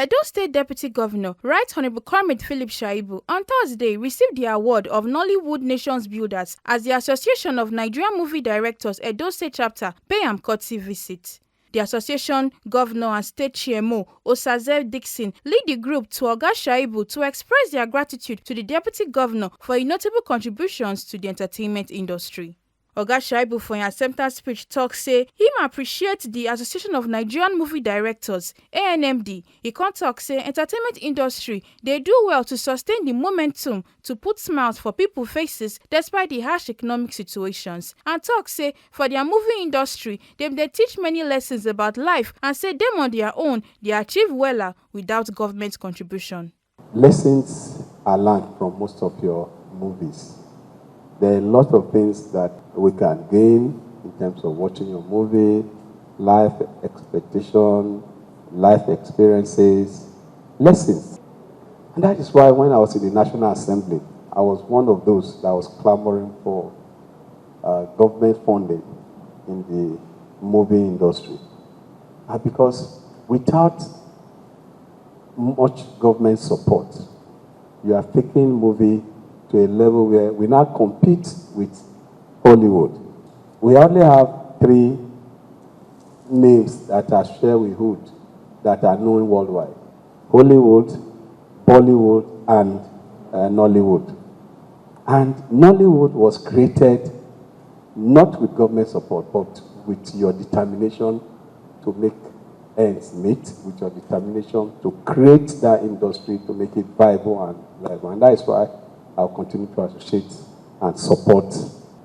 Edo State Deputy Governor, Right Honorable Comrade Philip Shaibu, on Thursday received the award of Nollywood Nations Builders as the Association of Nigerian Movie Directors Edo State Chapter pay am courtesy visit. The association governor and state chairman Osaze Dixon lead the group to Oga Shaibu to express their gratitude to the deputy governor for his notable contributions to the entertainment industry. Oga Shaibu for his acceptance speech talk say him appreciate the Association of Nigerian Movie Directors (ANMD). He con talk say entertainment industry they do well to sustain the momentum to put smiles for people faces despite the harsh economic situations, and talk say for their movie industry they teach many lessons about life and say them on their own they achieve weller without government contribution. Lessons are learned from most of your movies. There are a lot of things that we can gain in terms of watching your movie, life expectation, life experiences, lessons. And that is why when I was in the National Assembly, I was one of those that was clamoring for government funding in the movie industry. Because without much government support, you are taking movie to a level where we now compete with Hollywood. We only have 3 names that are shared with Hood that are known worldwide: Hollywood, Bollywood, and Nollywood. And Nollywood was created not with government support, but with your determination to make ends meet, with your determination to create that industry, to make it viable and viable. And that is why I'll continue to associate and support.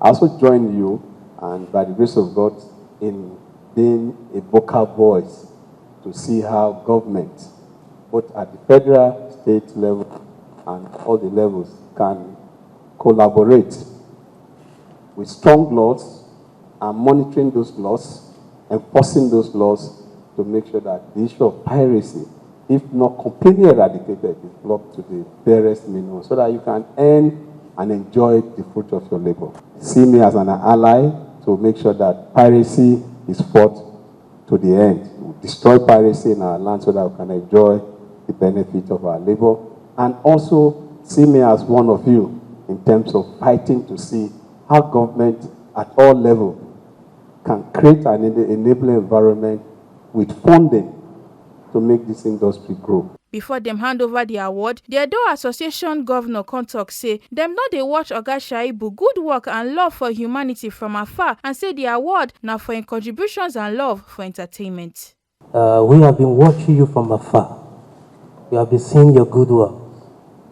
I also join you, and by the grace of God, in being a vocal voice to see how government, both at the federal, state level, and all the levels, can collaborate with strong laws and monitoring those laws, enforcing those laws to make sure that the issue of piracy, if not completely eradicated, is brought to the barest minimum so that you can earn and enjoy the fruit of your labor. See me as an ally to make sure that piracy is fought to the end. We destroy piracy in our land so that we can enjoy the benefit of our labor. And also see me as one of you in terms of fighting to see how government at all levels can create an enabling environment with funding to make this industry grow. Before them hand over the award, the Edo Association Governor Kontok say them not they watch Oga Shaibu good work and love for humanity from afar, and say the award now for in contributions and love for entertainment. We have been watching you from afar. We have been seeing your good work.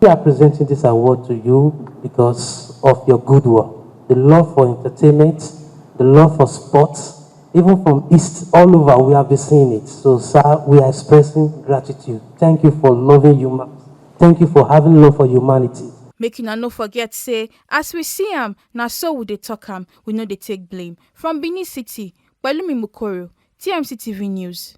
We are presenting this award to you because of your good work, the love for entertainment, the love for sports. Even from East, all over, we have been seeing it. So, sir, we are expressing gratitude. Thank you for loving humanity. Thank you for having love for humanity. Make you no forget, say, as we see am, na so we dey talk am, we know they take blame. From Benin City, Balumi Mukoro, TMC TV News.